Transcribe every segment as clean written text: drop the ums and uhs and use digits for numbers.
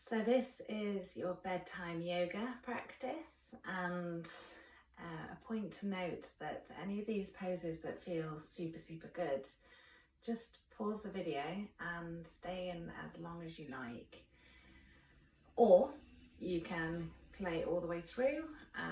So this is your bedtime yoga practice, and a point to note that any of these poses that feel super good, just pause the video and stay in as long as you like. Or you can play all the way through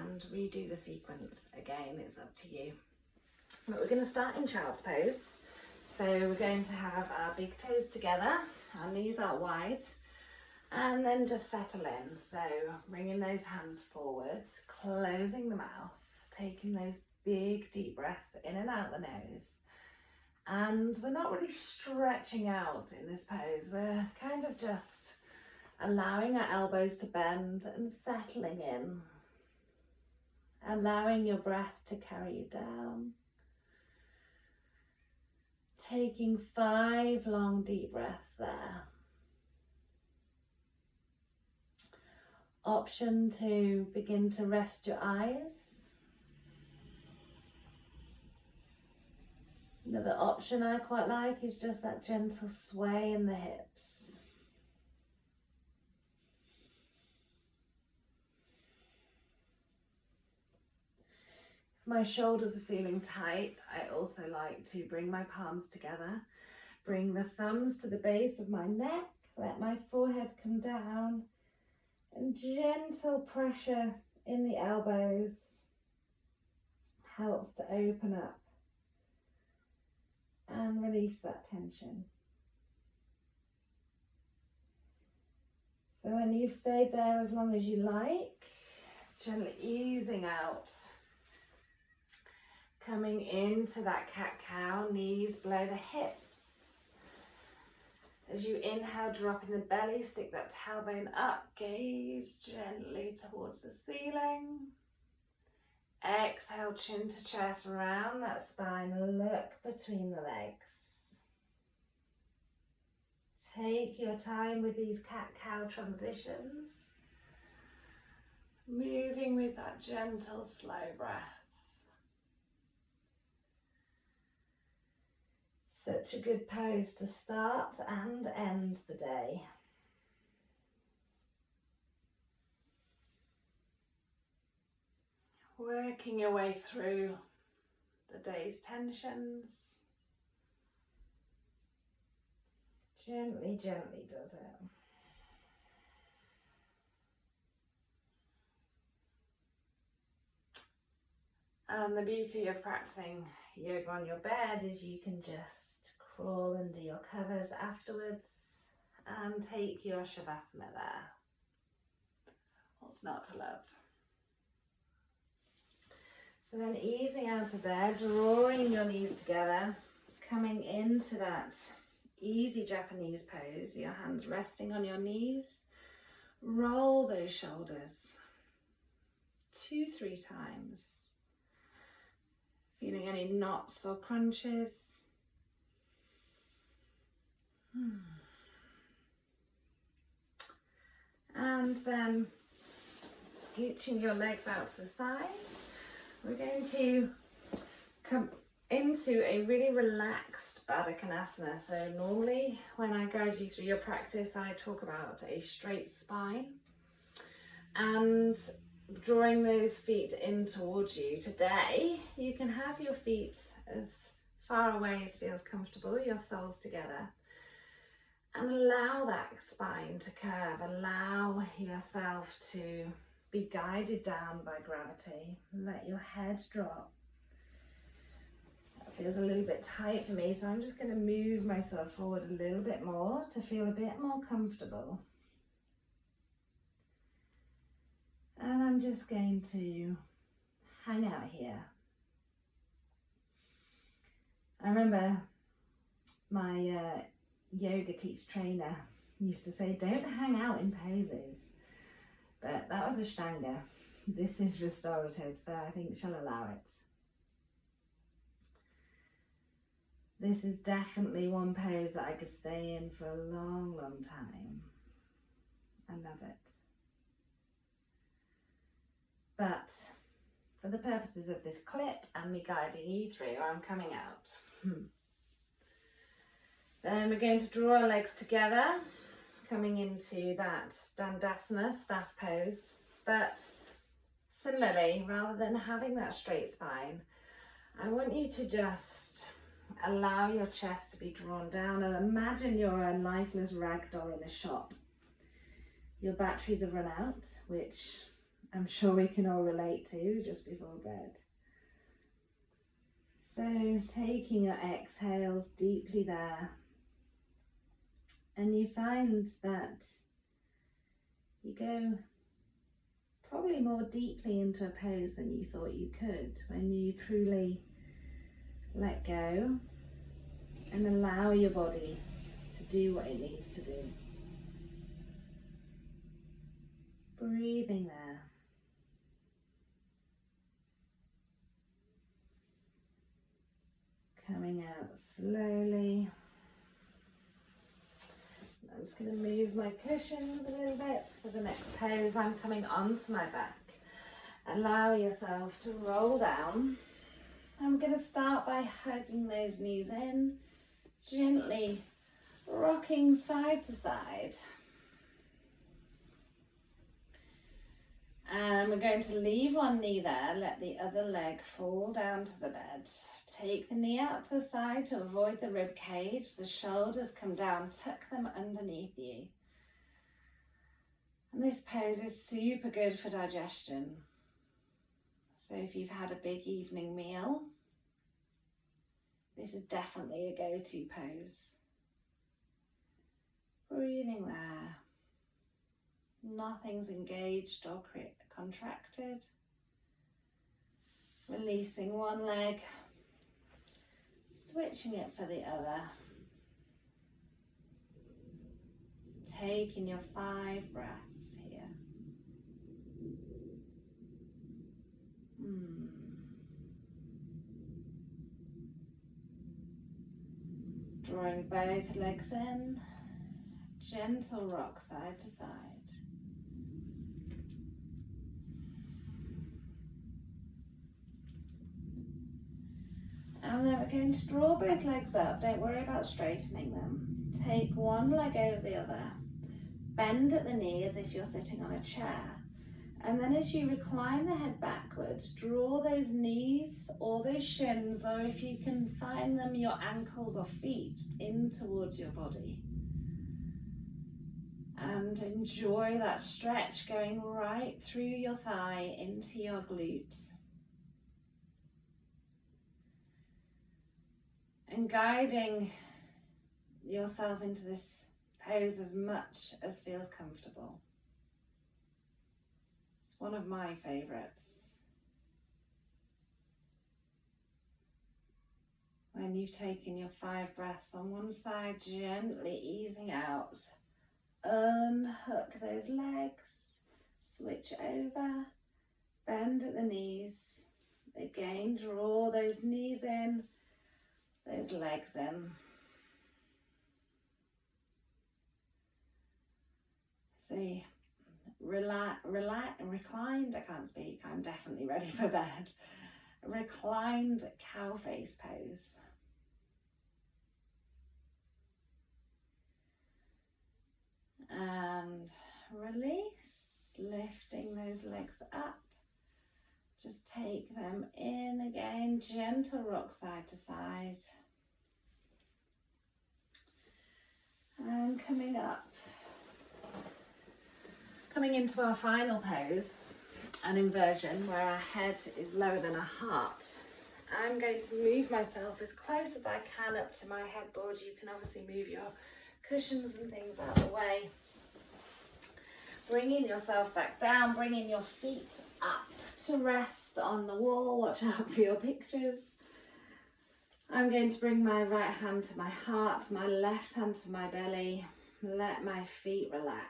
and redo the sequence again, it's up to you. But we're going to start in child's pose. So we're going to have our big toes together, our knees out wide, and then just settle in. So bringing those hands forward, closing the mouth, taking those big deep breaths in and out the nose. And we're not really stretching out in this pose, we're kind of just allowing our elbows to bend and settling in. Allowing your breath to carry you down. Taking 5 long deep breaths there. Option to begin to rest your eyes. Another option I quite like is just that gentle sway in the hips. If my shoulders are feeling tight, I also like to bring my palms together, bring the thumbs to the base of my neck, let my forehead come down, and gentle pressure in the elbows helps to open up and release that tension. So when you've stayed there as long as you like, gently easing out, coming into that cat-cow, knees below the hips. As you inhale, drop in the belly, stick that tailbone up, gaze gently towards the ceiling. Exhale, chin to chest, round that spine, look between the legs. Take your time with these cat-cow transitions, moving with that gentle, slow breath. Such a good pose to start and end the day. Working your way through the day's tensions. Gently does it. And the beauty of practicing yoga on your bed is you can just crawl under your covers afterwards and take your shavasana there. What's not to love? So then easing out of there, drawing your knees together, coming into that easy Japanese pose, your hands resting on your knees. Roll those shoulders 2-3 times. Feeling any knots or crunches. And then scooching your legs out to the side, we're going to come into a really relaxed Baddha Konasana. So normally when I guide you through your practice, I talk about a straight spine and drawing those feet in towards you. Today, you can have your feet as far away as feels comfortable, your soles together. And allow that spine to curve, allow yourself to be guided down by gravity. Let your head drop. That feels a little bit tight for me, so I'm just going to move myself forward a little bit more to feel a bit more comfortable. And I'm just going to hang out here. I remember my yoga teacher trainer used to say, don't hang out in poses, but that was Ashtanga. This is restorative, so I think she'll allow it. This is definitely one pose that I could stay in for a long time. I love it. But for the purposes of this clip and me guiding you through, I'm coming out. Then we're going to draw our legs together, coming into that Dandasana staff pose, but similarly, rather than having that straight spine, I want you to just allow your chest to be drawn down and imagine you're a lifeless rag doll in a shop. Your batteries have run out, which I'm sure we can all relate to just before bed. So taking your exhales deeply there, and you find that you go probably more deeply into a pose than you thought you could when you truly let go and allow your body to do what it needs to do. Breathing there. Coming out slowly. I'm just going to move my cushions a little bit for the next pose. I'm coming onto my back. Allow yourself to roll down. I'm going to start by hugging those knees in, gently rocking side to side. And we're going to leave one knee there, let the other leg fall down to the bed. Take the knee out to the side to avoid the rib cage. The shoulders come down, tuck them underneath you. And this pose is super good for digestion. So if you've had a big evening meal, this is definitely a go-to pose. Breathing there. Nothing's engaged or contracted. Releasing one leg, switching it for the other. Taking your 5 breaths here. Drawing both legs in, gentle rock side to side. And then we're going to draw both legs up. Don't worry about straightening them. Take one leg over the other. Bend at the knee as if you're sitting on a chair. And then as you recline the head backwards, draw those knees or those shins, or if you can find them, your ankles or feet in towards your body. And enjoy that stretch going right through your thigh into your glute. And guiding yourself into this pose as much as feels comfortable. It's one of my favorites. When you've taken your 5 breaths on one side, gently easing out, unhook those legs, switch over, bend at the knees. Again, draw those knees in, those legs in. See, reclined, I can't speak, I'm definitely ready for bed. Reclined cow face pose. And release, lifting those legs up. Just take them in again, gentle rock side to side. And coming up. Coming into our final pose, an inversion where our head is lower than our heart. I'm going to move myself as close as I can up to my headboard. You can obviously move your cushions and things out of the way. Bringing yourself back down, bringing your feet up to rest on the wall. Watch out for your pictures. I'm going to bring my right hand to my heart, my left hand to my belly. Let my feet relax.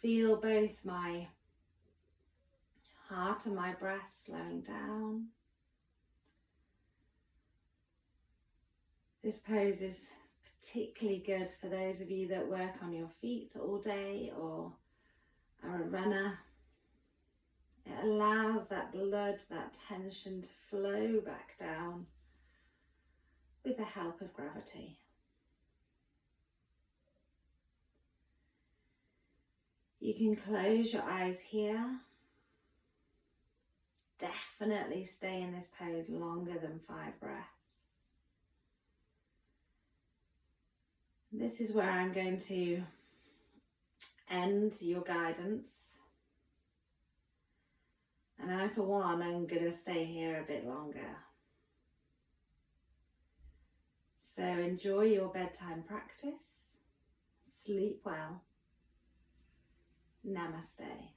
Feel both my heart and my breath slowing down. This pose is particularly good for those of you that work on your feet all day or are a runner. It allows that blood, that tension to flow back down with the help of gravity. You can close your eyes here. Definitely stay in this pose longer than 5 breaths. This is where I'm going to end your guidance. And I, for one, I'm going to stay here a bit longer. So enjoy your bedtime practice. Sleep well. Namaste.